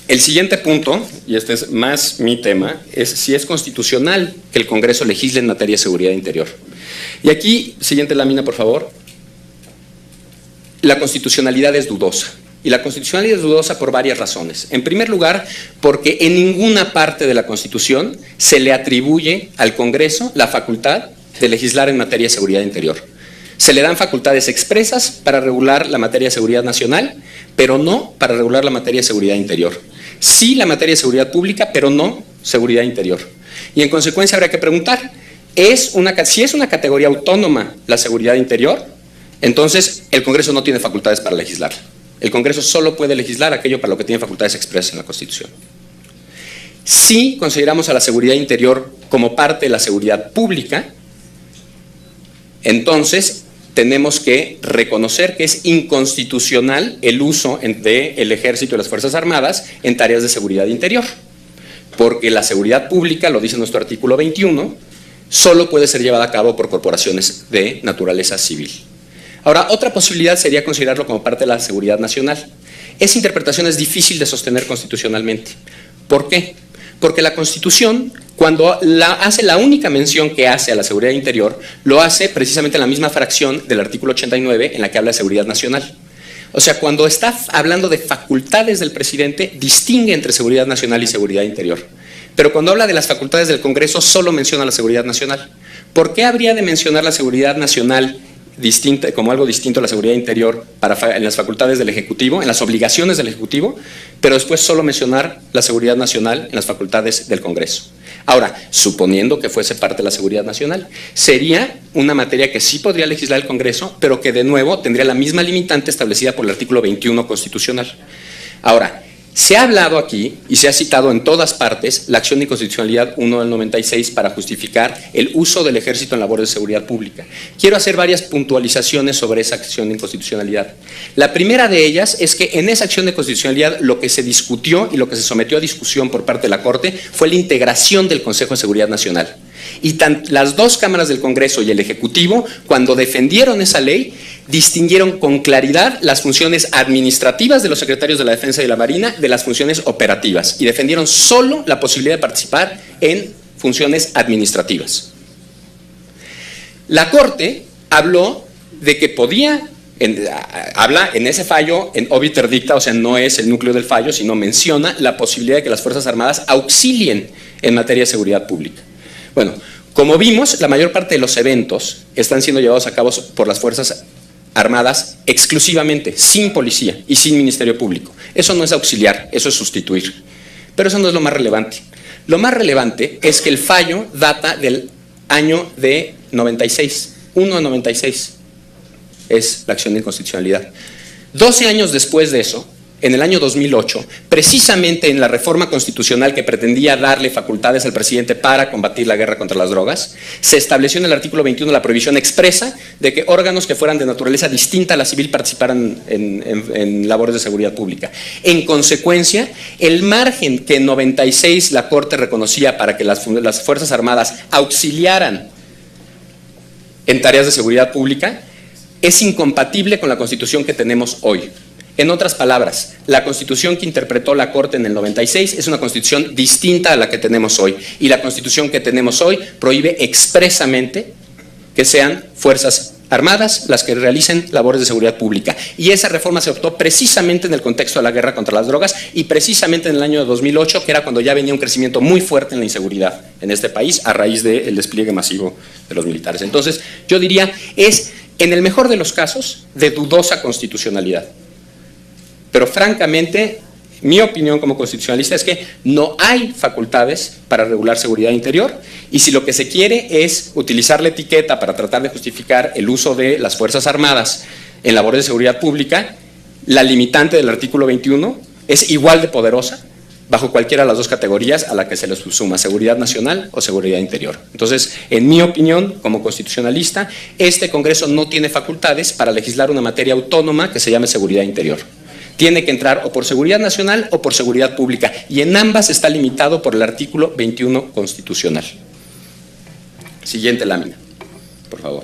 El siguiente punto, y este es más mi tema, es si es constitucional que el Congreso legisle en materia de seguridad interior. Y aquí, siguiente lámina, por favor, la constitucionalidad es dudosa. Y la constitucionalidad es dudosa por varias razones. En primer lugar, porque en ninguna parte de la Constitución se le atribuye al Congreso la facultad de legislar en materia de seguridad interior. Se le dan facultades expresas para regular la materia de seguridad nacional, pero no para regular la materia de seguridad interior. Sí la materia de seguridad pública, pero no seguridad interior. Y en consecuencia habría que preguntar, si es una categoría autónoma la seguridad interior, entonces el Congreso no tiene facultades para legislar. El Congreso solo puede legislar aquello para lo que tiene facultades expresas en la Constitución. Si consideramos a la seguridad interior como parte de la seguridad pública, entonces tenemos que reconocer que es inconstitucional el uso del Ejército y las Fuerzas Armadas en tareas de seguridad interior, porque la seguridad pública, lo dice nuestro artículo 21, solo puede ser llevada a cabo por corporaciones de naturaleza civil. Ahora, otra posibilidad sería considerarlo como parte de la seguridad nacional. Esa interpretación es difícil de sostener constitucionalmente. ¿Por qué? Porque la Constitución, cuando hace la única mención que hace a la seguridad interior, lo hace precisamente en la misma fracción del artículo 89 en la que habla de seguridad nacional. O sea, cuando está hablando de facultades del presidente, distingue entre seguridad nacional y seguridad interior. Pero cuando habla de las facultades del Congreso, solo menciona la seguridad nacional. ¿Por qué habría de mencionar la seguridad nacional distinta, como algo distinto a la seguridad interior en las facultades del Ejecutivo, en las obligaciones del Ejecutivo, pero después solo mencionar la seguridad nacional en las facultades del Congreso? Ahora, suponiendo que fuese parte de la seguridad nacional, sería una materia que sí podría legislar el Congreso, pero que de nuevo tendría la misma limitante establecida por el artículo 21 constitucional. Ahora, se ha hablado aquí y se ha citado en todas partes la acción de inconstitucionalidad 1 del 96 para justificar el uso del Ejército en labores de seguridad pública. Quiero hacer varias puntualizaciones sobre esa acción de inconstitucionalidad. La primera de ellas es que en esa acción de constitucionalidad lo que se discutió y lo que se sometió a discusión por parte de la Corte fue la integración del Consejo de Seguridad Nacional. Y las dos cámaras del Congreso y el Ejecutivo, cuando defendieron esa ley, distinguieron con claridad las funciones administrativas de los secretarios de la Defensa y de la Marina de las funciones operativas y defendieron solo la posibilidad de participar en funciones administrativas. La Corte habló de que habla en ese fallo, en obiter dicta, o sea, no es el núcleo del fallo, sino menciona la posibilidad de que las Fuerzas Armadas auxilien en materia de seguridad pública. Bueno, como vimos, la mayor parte de los eventos están siendo llevados a cabo por las Fuerzas Armadas exclusivamente, sin policía y sin Ministerio Público. Eso no es auxiliar, eso es sustituir. Pero eso no es lo más relevante. Lo más relevante es que el fallo data del año de 96, 1 de 96, es la acción de inconstitucionalidad. 12 años después de eso, en el año 2008, precisamente en la reforma constitucional que pretendía darle facultades al presidente para combatir la guerra contra las drogas, se estableció en el artículo 21 la prohibición expresa de que órganos que fueran de naturaleza distinta a la civil participaran en labores de seguridad pública. En consecuencia, el margen que en 96 la Corte reconocía para que las Fuerzas Armadas auxiliaran en tareas de seguridad pública es incompatible con la Constitución que tenemos hoy. En otras palabras, la Constitución que interpretó la Corte en el 96 es una Constitución distinta a la que tenemos hoy. Y la Constitución que tenemos hoy prohíbe expresamente que sean Fuerzas Armadas las que realicen labores de seguridad pública. Y esa reforma se optó precisamente en el contexto de la guerra contra las drogas y precisamente en el año 2008, que era cuando ya venía un crecimiento muy fuerte en la inseguridad en este país a raíz del despliegue masivo de los militares. Entonces, yo diría, es en el mejor de los casos de dudosa constitucionalidad. Pero francamente, mi opinión como constitucionalista es que no hay facultades para regular seguridad interior y si lo que se quiere es utilizar la etiqueta para tratar de justificar el uso de las Fuerzas Armadas en labores de seguridad pública, la limitante del artículo 21 es igual de poderosa bajo cualquiera de las dos categorías a la que se les suma seguridad nacional o seguridad interior. Entonces, en mi opinión, como constitucionalista, este Congreso no tiene facultades para legislar una materia autónoma que se llame seguridad interior. Tiene que entrar o por seguridad nacional o por seguridad pública, y en ambas está limitado por el artículo 21 constitucional. Siguiente lámina, por favor.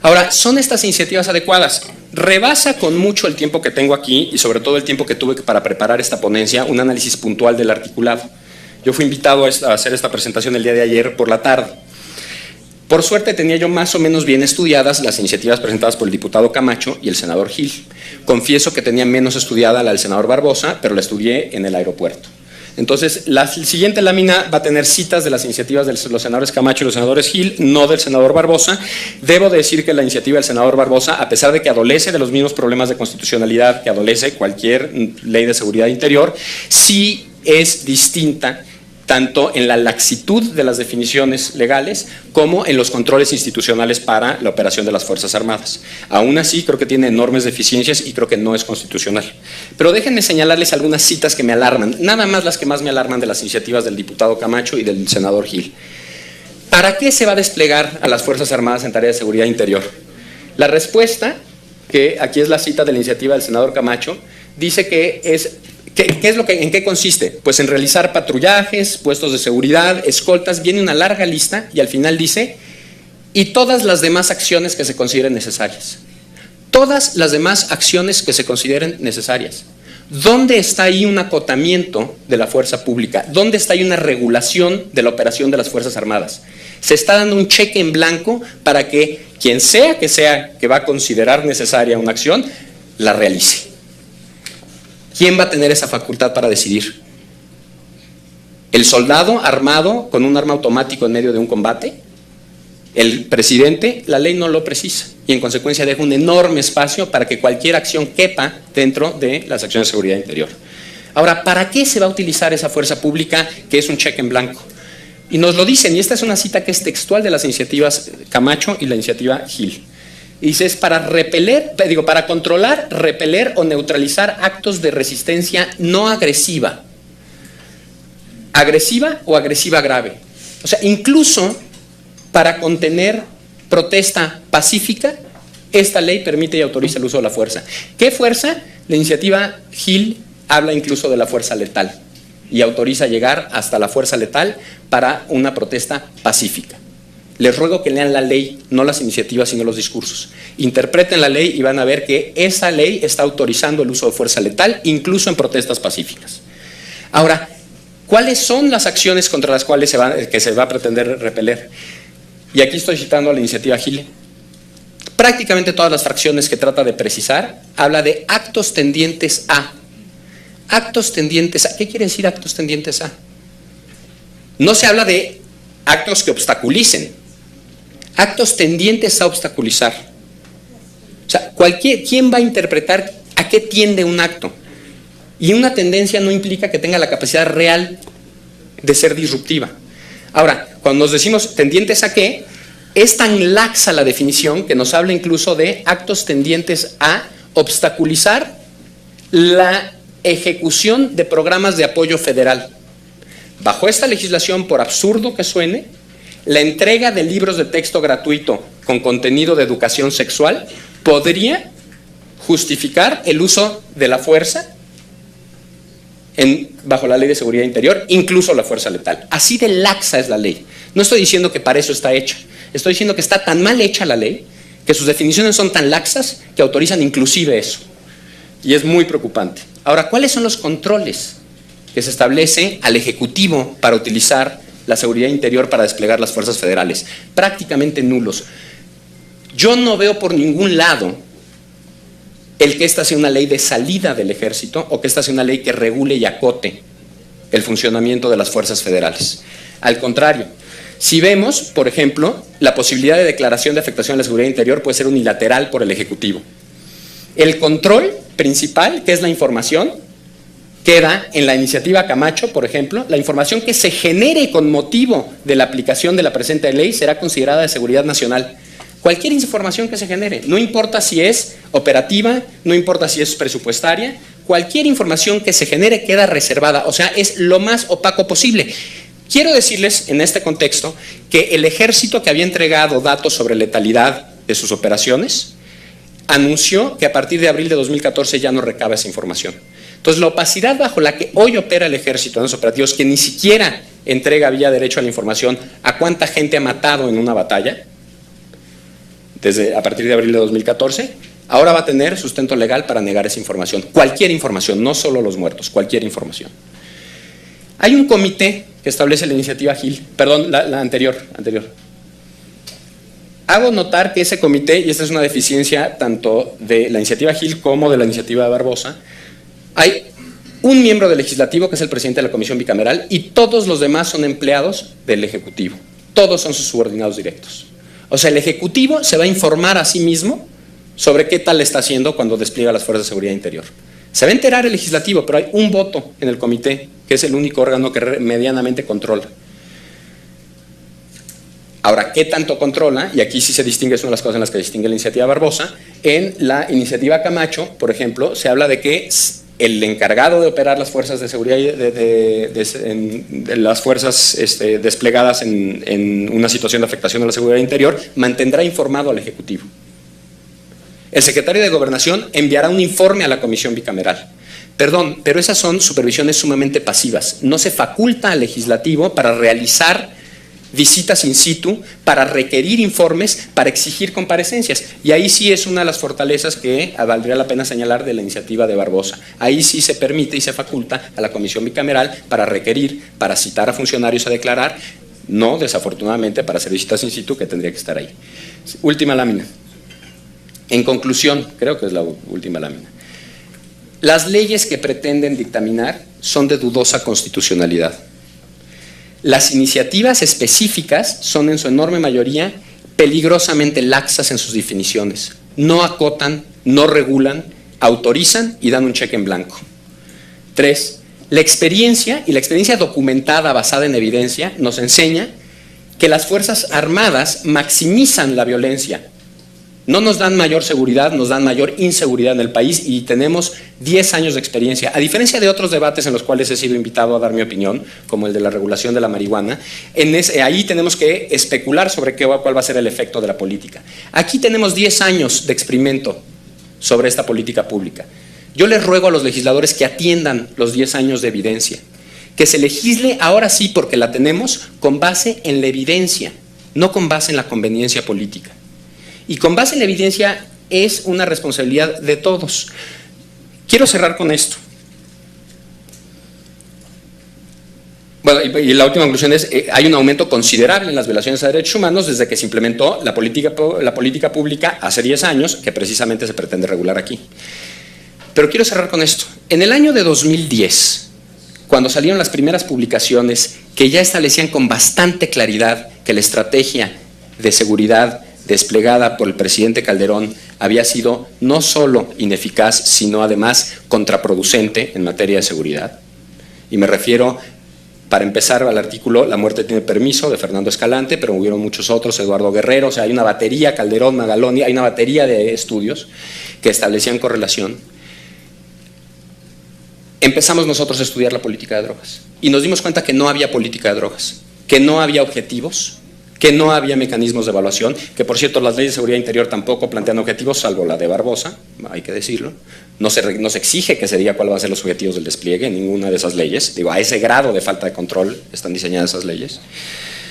Ahora, ¿son estas iniciativas adecuadas? Rebasa con mucho el tiempo que tengo aquí y sobre todo el tiempo que tuve para preparar esta ponencia, un análisis puntual del articulado. Yo fui invitado a hacer esta presentación el día de ayer por la tarde. Por suerte tenía yo más o menos bien estudiadas las iniciativas presentadas por el diputado Camacho y el senador Gil. Confieso que tenía menos estudiada la del senador Barbosa, pero la estudié en el aeropuerto. Entonces, la siguiente lámina va a tener citas de las iniciativas de los senadores Camacho y los senadores Gil, no del senador Barbosa. Debo decir que la iniciativa del senador Barbosa, a pesar de que adolece de los mismos problemas de constitucionalidad que adolece cualquier ley de seguridad interior, sí es distinta tanto en la laxitud de las definiciones legales como en los controles institucionales para la operación de las Fuerzas Armadas. Aún así, creo que tiene enormes deficiencias y creo que no es constitucional. Pero déjenme señalarles algunas citas que me alarman, nada más las que más me alarman de las iniciativas del diputado Camacho y del senador Gil. ¿Para qué se va a desplegar a las Fuerzas Armadas en tarea de seguridad interior? La respuesta, que aquí es la cita de la iniciativa del senador Camacho, dice que es... ¿En qué consiste? Pues en realizar patrullajes, puestos de seguridad, escoltas, viene una larga lista y al final dice, y todas las demás acciones que se consideren necesarias. Todas las demás acciones que se consideren necesarias. ¿Dónde está ahí un acotamiento de la fuerza pública? ¿Dónde está ahí una regulación de la operación de las Fuerzas Armadas? Se está dando un cheque en blanco para que quien sea que va a considerar necesaria una acción, la realice. ¿Quién va a tener esa facultad para decidir? ¿El soldado armado con un arma automático en medio de un combate? ¿El presidente? La ley no lo precisa y en consecuencia deja un enorme espacio para que cualquier acción quepa dentro de las acciones de seguridad interior. Ahora, ¿para qué se va a utilizar esa fuerza pública que es un cheque en blanco? Y nos lo dicen, y esta es una cita que es textual de las iniciativas Camacho y la iniciativa Gil. Y dice, es para para controlar, repeler o neutralizar actos de resistencia no agresiva. Agresiva o agresiva grave. O sea, incluso para contener protesta pacífica, esta ley permite y autoriza el uso de la fuerza. ¿Qué fuerza? La iniciativa Gil habla incluso de la fuerza letal y autoriza llegar hasta la fuerza letal para una protesta pacífica. Les ruego que lean la ley, no las iniciativas, sino los discursos. Interpreten la ley y van a ver que esa ley está autorizando el uso de fuerza letal, incluso en protestas pacíficas. Ahora, ¿cuáles son las acciones contra las cuales se va a pretender repeler? Y aquí estoy citando a la iniciativa Gil. Prácticamente todas las fracciones que trata de precisar, habla de actos tendientes a. Actos tendientes a. ¿Qué quiere decir actos tendientes a? No se habla de actos que obstaculicen. Actos tendientes a obstaculizar. O sea, ¿quién va a interpretar a qué tiende un acto? Y una tendencia no implica que tenga la capacidad real de ser disruptiva. Ahora, cuando nos decimos tendientes a qué, es tan laxa la definición que nos habla incluso de actos tendientes a obstaculizar la ejecución de programas de apoyo federal. Bajo esta legislación, por absurdo que suene, la entrega de libros de texto gratuito con contenido de educación sexual podría justificar el uso de la fuerza bajo la Ley de Seguridad Interior, incluso la fuerza letal. Así de laxa es la ley. No estoy diciendo que para eso está hecha. Estoy diciendo que está tan mal hecha la ley que sus definiciones son tan laxas que autorizan inclusive eso. Y es muy preocupante. Ahora, ¿cuáles son los controles que se establece al Ejecutivo para utilizar la seguridad interior para desplegar las fuerzas federales? Prácticamente nulos. Yo no veo por ningún lado el que esta sea una ley de salida del ejército o que esta sea una ley que regule y acote el funcionamiento de las fuerzas federales. Al contrario, si vemos, por ejemplo, la posibilidad de declaración de afectación a la seguridad interior puede ser unilateral por el Ejecutivo. El control principal, que es la información, queda en la iniciativa Camacho, por ejemplo. La información que se genere con motivo de la aplicación de la presente ley será considerada de seguridad nacional. Cualquier información que se genere, no importa si es operativa, no importa si es presupuestaria, cualquier información que se genere queda reservada, o sea, es lo más opaco posible. Quiero decirles en este contexto que el ejército, que había entregado datos sobre letalidad de sus operaciones, anunció que a partir de abril de 2014 ya no recaba esa información. Entonces, la opacidad bajo la que hoy opera el ejército en los operativos, que ni siquiera entrega vía derecho a la información a cuánta gente ha matado en una batalla, a partir de abril de 2014, ahora va a tener sustento legal para negar esa información. Cualquier información, no solo los muertos, cualquier información. Hay un comité que establece la iniciativa Gil, perdón, la anterior. Hago notar que ese comité, y esta es una deficiencia tanto de la iniciativa Gil como de la iniciativa de Barbosa, hay un miembro del legislativo que es el presidente de la comisión bicameral y todos los demás son empleados del ejecutivo. Todos son sus subordinados directos. O sea, el ejecutivo se va a informar a sí mismo sobre qué tal está haciendo cuando despliega las fuerzas de seguridad interior. Se va a enterar el legislativo, pero hay un voto en el comité, que es el único órgano que medianamente controla. Ahora, ¿qué tanto controla? Y aquí sí se distingue, es una de las cosas en las que distingue la iniciativa Barbosa. En la iniciativa Camacho, por ejemplo, se habla de que el encargado de operar las fuerzas de seguridad de las fuerzas desplegadas en una situación de afectación de la seguridad interior mantendrá informado al Ejecutivo. El secretario de Gobernación enviará un informe a la comisión bicameral. Perdón, pero esas son supervisiones sumamente pasivas. No se faculta al legislativo para realizar visitas in situ, para requerir informes, para exigir comparecencias. Y ahí sí es una de las fortalezas que valdría la pena señalar de la iniciativa de Barbosa. Ahí sí se permite y se faculta a la comisión bicameral para requerir, para citar a funcionarios a declarar, no desafortunadamente para hacer visitas in situ, que tendría que estar ahí. Última lámina. En conclusión, creo que es la última lámina. Las leyes que pretenden dictaminar son de dudosa constitucionalidad. Las iniciativas específicas son en su enorme mayoría peligrosamente laxas en sus definiciones. No acotan, no regulan, autorizan y dan un cheque en blanco. 3. La experiencia, y la experiencia documentada basada en evidencia, nos enseña que las Fuerzas Armadas maximizan la violencia. No nos dan mayor seguridad, nos dan mayor inseguridad en el país y tenemos 10 años de experiencia. A diferencia de otros debates en los cuales he sido invitado a dar mi opinión, como el de la regulación de la marihuana, ahí tenemos que especular sobre cuál va a ser el efecto de la política. Aquí tenemos 10 años de experimento sobre esta política pública. Yo les ruego a los legisladores que atiendan los 10 años de evidencia, que se legisle ahora sí porque la tenemos con base en la evidencia, no con base en la conveniencia política. Y con base en la evidencia es una responsabilidad de todos. Quiero cerrar con esto. Bueno, y la última conclusión es, hay un aumento considerable en las violaciones a derechos humanos desde que se implementó la política pública hace 10 años, que precisamente se pretende regular aquí. Pero quiero cerrar con esto. En el año de 2010, cuando salieron las primeras publicaciones que ya establecían con bastante claridad que la estrategia de seguridad desplegada por el presidente Calderón había sido no solo ineficaz, sino además contraproducente en materia de seguridad. Y me refiero, para empezar, al artículo La muerte tiene permiso, de Fernando Escalante, pero hubieron muchos otros, Eduardo Guerrero, o sea, hay una batería, Calderón, Magaloni, hay una batería de estudios que establecían correlación. Empezamos nosotros a estudiar la política de drogas y nos dimos cuenta que no había política de drogas, que no había objetivos, que no había mecanismos de evaluación, que por cierto las leyes de seguridad interior tampoco plantean objetivos, salvo la de Barbosa, hay que decirlo. No se exige que se diga cuáles van a ser los objetivos del despliegue en ninguna de esas leyes. Digo, a ese grado de falta de control están diseñadas esas leyes.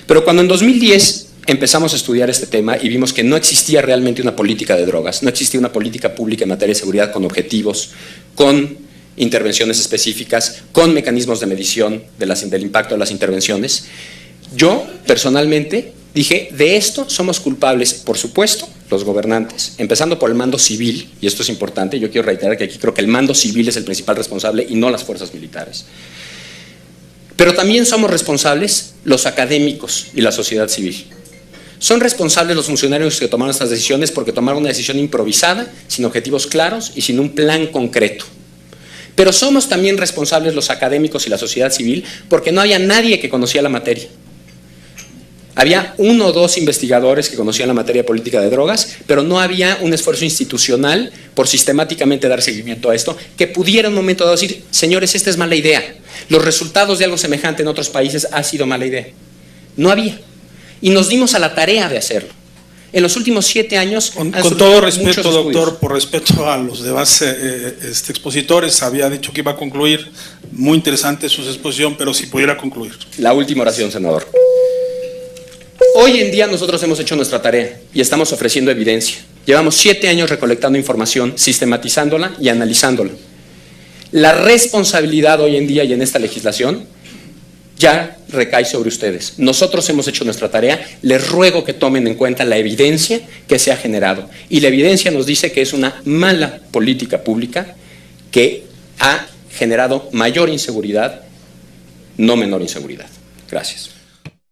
Pero cuando en 2010 empezamos a estudiar este tema y vimos que no existía realmente una política de drogas, no existía una política pública en materia de seguridad con objetivos, con intervenciones específicas, con mecanismos de medición del impacto de las intervenciones, yo personalmente dije, de esto somos culpables, por supuesto, los gobernantes, empezando por el mando civil, y esto es importante, yo quiero reiterar que aquí creo que el mando civil es el principal responsable y no las fuerzas militares. Pero también somos responsables los académicos y la sociedad civil. Son responsables los funcionarios que tomaron estas decisiones porque tomaron una decisión improvisada, sin objetivos claros y sin un plan concreto. Pero somos también responsables los académicos y la sociedad civil porque no había nadie que conocía la materia. Había 1 o 2 investigadores que conocían la materia política de drogas, pero no había un esfuerzo institucional por sistemáticamente dar seguimiento a esto, que pudiera en un momento dado decir, señores, esta es mala idea. Los resultados de algo semejante en otros países ha sido mala idea. No había. Y nos dimos a la tarea de hacerlo. En los últimos 7 años... Con todo respeto, doctor, por respeto a los demás expositores, había dicho que iba a concluir. Muy interesante su exposición, pero si pudiera concluir. La última oración, senador. Hoy en día nosotros hemos hecho nuestra tarea y estamos ofreciendo evidencia. Llevamos 7 años recolectando información, sistematizándola y analizándola. La responsabilidad hoy en día y en esta legislación ya recae sobre ustedes. Nosotros hemos hecho nuestra tarea, les ruego que tomen en cuenta la evidencia que se ha generado. Y la evidencia nos dice que es una mala política pública que ha generado mayor inseguridad, no menor inseguridad. Gracias.